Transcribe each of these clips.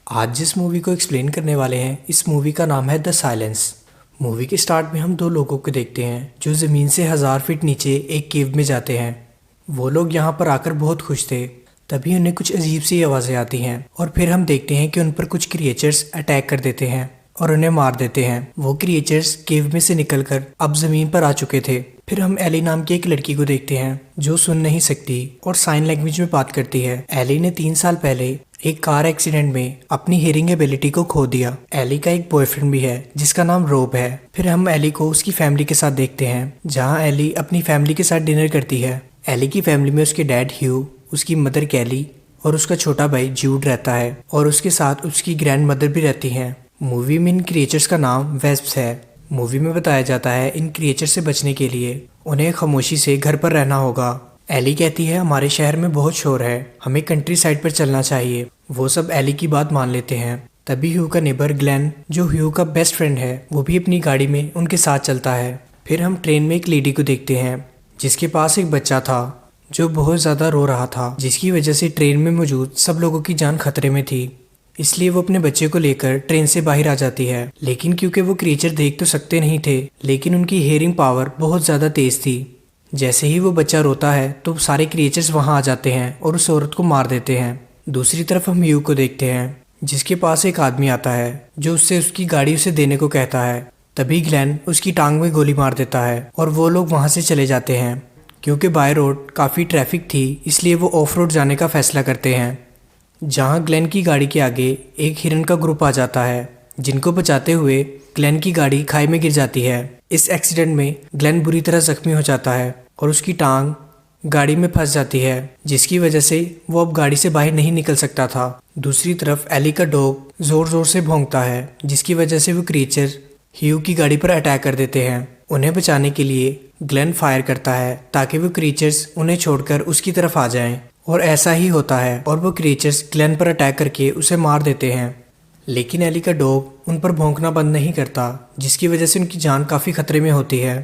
आज जिस मूवी को एक्सप्लेन करने वाले हैं, इस मूवी का नाम है द साइलेंस। मूवी के स्टार्ट में हम दो लोगों को देखते हैं जो ज़मीन से 1000 फीट नीचे एक केव में जाते हैं। वो लोग यहाँ पर आकर बहुत खुश थे। तभी उन्हें कुछ अजीब सी आवाज़ें आती हैं और फिर हम देखते हैं कि उन पर कुछ क्रिएचर्स अटैक कर देते हैं और उन्हें मार देते हैं। वो क्रिएचर्स केव में से निकलकर अब ज़मीन पर आ चुके थे। फिर हम एली नाम की एक लड़की को देखते हैं जो सुन नहीं सकती और साइन लैंग्वेज में बात करती है। एली ने 3 साल पहले एक कार एक्सीडेंट में अपनी हियरिंग एबिलिटी को खो दिया। एली का एक बॉयफ्रेंड भी है जिसका नाम रोब है। फिर हम एली को उसकी फैमिली के साथ देखते हैं जहां एली अपनी फैमिली के साथ डिनर करती है। एली की फैमिली में उसके डैड ह्यू, उसकी मदर कैली और उसका छोटा भाई जूड रहता है और उसके साथ उसकी ग्रैंड मदर भी रहती हैं। मूवी में इन क्रिएचर्स का नाम वेस्प्स है। मूवी में बताया जाता है इन क्रिएचर से बचने के लिए उन्हें खामोशी से घर पर रहना होगा। एली कहती है हमारे शहर में बहुत शोर है, हमें कंट्री साइड पर चलना चाहिए। वो सब एली की बात मान लेते हैं। तभी ह्यू का नेबर ग्लेन, जो ह्यू का बेस्ट फ्रेंड है, वो भी अपनी गाड़ी में उनके साथ चलता है। फिर हम ट्रेन में एक लेडी को देखते हैं जिसके पास एक बच्चा था जो बहुत ज़्यादा रो रहा था, जिसकी वजह से ट्रेन में मौजूद सब लोगों की जान खतरे में थी। इसलिए वो अपने बच्चे को लेकर ट्रेन से बाहर आ जाती है। लेकिन क्योंकि वो क्रिएचर देख तो सकते नहीं थे, लेकिन उनकी हियरिंग पावर बहुत ज़्यादा तेज थी। जैसे ही वो बच्चा रोता है तो सारे क्रिएचर्स वहां आ जाते हैं और उस औरत को मार देते हैं। दूसरी तरफ हम ह्यू को देखते हैं जिसके पास एक आदमी आता है जो उससे उसकी गाड़ी उसे देने को कहता है। तभी ग्लेन उसकी टांग में गोली मार देता है और वो लोग वहां से चले जाते हैं। क्योंकि बाय रोड काफ़ी ट्रैफिक थी, इसलिए वो ऑफ रोड जाने का फैसला करते हैं। जहां ग्लेन की गाड़ी के आगे एक हिरन का ग्रुप आ जाता है, जिनको बचाते हुए ग्लेन की गाड़ी खाई में गिर जाती है। इस एक्सीडेंट में ग्लेन बुरी तरह जख्मी हो जाता है और उसकी टांग गाड़ी में फंस जाती है, जिसकी वजह से वो अब गाड़ी से बाहर नहीं निकल सकता था। दूसरी तरफ एली का डॉग जोर जोर से भौंकता है, जिसकी वजह से वो क्रिएचर ह्यू की गाड़ी पर अटैक कर देते हैं। उन्हें बचाने के लिए ग्लेन फायर करता है ताकि वो क्रिएचर्स उन्हें छोड़कर उसकी तरफ आ जाएं, और ऐसा ही होता है और वो क्रिएचर्स ग्लेन पर अटैक करके उसे मार देते हैं। लेकिन एली का डॉग उन पर भौंकना बंद नहीं करता, जिसकी वजह से उनकी जान काफ़ी खतरे में होती है।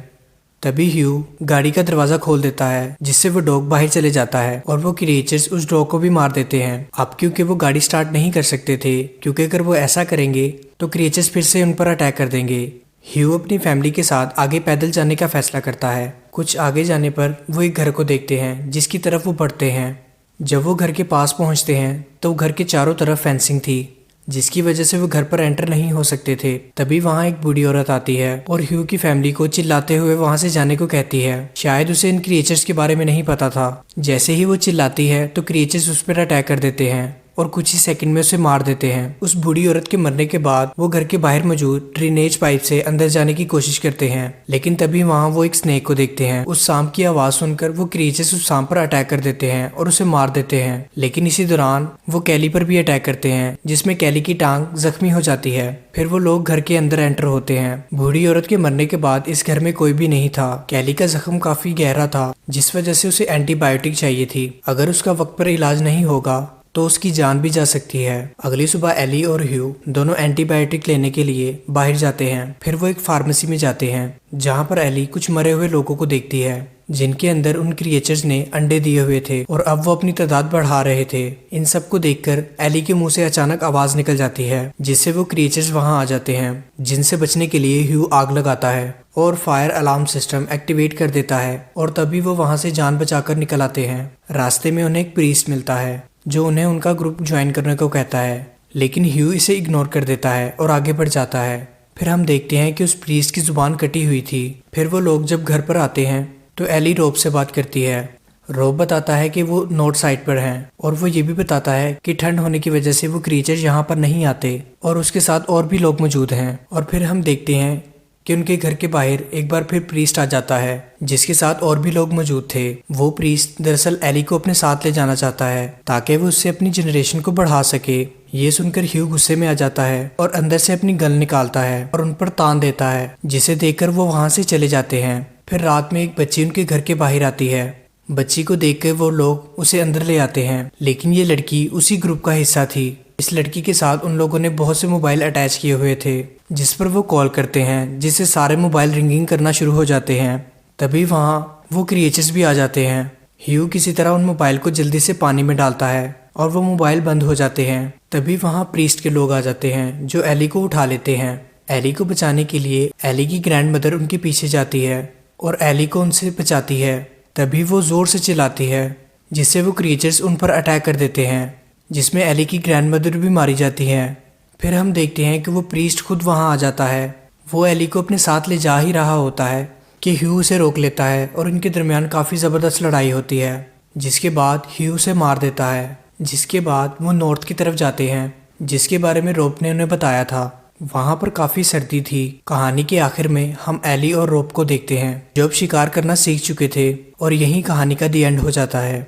तभी ह्यू गाड़ी का दरवाज़ा खोल देता है, जिससे वो डॉग बाहर चले जाता है और वो क्रिएचर्स उस डॉग को भी मार देते हैं। अब क्योंकि वो गाड़ी स्टार्ट नहीं कर सकते थे, क्योंकि अगर वो ऐसा करेंगे तो क्रिएचर्स फिर से उन पर अटैक कर देंगे। ह्यू अपनी फैमिली के साथ आगे पैदल जाने का फैसला करता है। कुछ आगे जाने पर वो एक घर को देखते हैं जिसकी तरफ वो बढ़ते हैं। जब वो घर के पास पहुंचते हैं तो घर के चारों तरफ फेंसिंग थी, जिसकी वजह से वो घर पर एंटर नहीं हो सकते थे। तभी वहां एक बूढ़ी औरत आती है और ह्यू की फैमिली को चिल्लाते हुए वहां से जाने को कहती है। शायद उसे इन क्रिएचर्स के बारे में नहीं पता था। जैसे ही वो चिल्लाती है तो क्रिएचर्स उस पर अटैक कर देते हैं और कुछ ही सेकंड में उसे मार देते हैं। उस बूढ़ी औरत के मरने के बाद वो घर के बाहर मौजूद ड्रेनेज पाइप से अंदर जाने की कोशिश करते हैं, लेकिन तभी वहां वो एक स्नेक को देखते हैं। उस सांप की आवाज सुनकर वो क्रिएचर्स उस सांप पर अटैक कर देते हैं और उसे मार देते हैं। लेकिन इसी दौरान वो कैली पर भी अटैक करते हैं, जिसमें कैली की टांग जख्मी हो जाती है। फिर वो लोग घर के अंदर एंटर होते हैं। बूढ़ी औरत के मरने के बाद इस घर में कोई भी नहीं था। कैली का जख्म काफी गहरा था, जिस वजह से उसे एंटीबायोटिक चाहिए थी। अगर उसका वक्त पर इलाज नहीं होगा तो उसकी जान भी जा सकती है। अगली सुबह एली और ह्यू दोनों एंटीबायोटिक लेने के लिए बाहर जाते हैं। फिर वो एक फार्मेसी में जाते हैं जहां पर एली कुछ मरे हुए लोगों को देखती है, जिनके अंदर उन क्रिएचर्स ने अंडे दिए हुए थे और अब वो अपनी तादाद बढ़ा रहे थे। इन सबको देखकर एली के मुंह से अचानक आवाज निकल जाती है, जिससे वो क्रिएचर्स वहां आ जाते हैं। जिनसे बचने के लिए ह्यू आग लगाता है और फायर अलार्म सिस्टम एक्टिवेट कर देता है और तभी वो वहां से जान बचाकर निकल आते हैं। रास्ते में उन्हें एक प्रीस्ट मिलता है जो उन्हें उनका ग्रुप ज्वाइन करने को कहता है, लेकिन ह्यू इसे इग्नोर कर देता है और आगे बढ़ जाता है। फिर हम देखते हैं कि उस प्रीस्ट की जुबान कटी हुई थी। फिर वो लोग जब घर पर आते हैं तो एली रोब से बात करती है। रोब बताता है कि वो नॉर्थ साइड पर हैं और वो ये भी बताता है कि ठंड होने की वजह से वो क्रिएचर यहाँ पर नहीं आते और उसके साथ और भी लोग मौजूद हैं। और फिर हम देखते हैं कि उनके घर के बाहर एक बार फिर प्रीस्ट आ जाता है, जिसके साथ और भी लोग मौजूद थे। वो प्रीस्ट दरअसल एली को अपने साथ ले जाना चाहता है ताकि वो उससे अपनी जनरेशन को बढ़ा सके। ये सुनकर ह्यू गुस्से में आ जाता है और अंदर से अपनी गन निकालता है और उन पर तान देता है, जिसे देखकर वो वहां से चले जाते हैं। फिर रात में एक बच्ची उनके घर के बाहर आती है। बच्ची को देखकर वो लोग उसे अंदर ले आते हैं, लेकिन ये लड़की उसी ग्रुप का हिस्सा थी। इस लड़की के साथ उन लोगों ने बहुत से मोबाइल अटैच किए हुए थे, जिस पर वो कॉल करते हैं, जिससे सारे मोबाइल रिंगिंग करना शुरू हो जाते हैं। तभी वहाँ वो क्रिएचर्स भी आ जाते हैं। ह्यू किसी तरह उन मोबाइल को जल्दी से पानी में डालता है और वो मोबाइल बंद हो जाते हैं। तभी वहाँ प्रीस्ट के लोग आ जाते हैं जो एली को उठा लेते हैं। एली को बचाने के लिए एली की ग्रैंडमदर उनके पीछे जाती है और एली को उनसे बचाती है। तभी वो जोर से चिल्लाती है जिससे वो क्रिएचर्स उन पर अटैक कर देते हैं, जिसमें एली की ग्रैंडमदर भी मारी जाती है। फिर हम देखते हैं कि वो प्रीस्ट खुद वहाँ आ जाता है। वो एली को अपने साथ ले जा ही रहा होता है कि ह्यू उसे रोक लेता है और इनके दरमियान काफ़ी ज़बरदस्त लड़ाई होती है, जिसके बाद ह्यू उसे मार देता है। जिसके बाद वो नॉर्थ की तरफ जाते हैं, जिसके बारे में रोप ने उन्हें बताया था। वहाँ पर काफ़ी सर्दी थी। कहानी के आखिर में हम एली और रोप को देखते हैं जो अब शिकार करना सीख चुके थे और यही कहानी का दी एंड हो जाता है।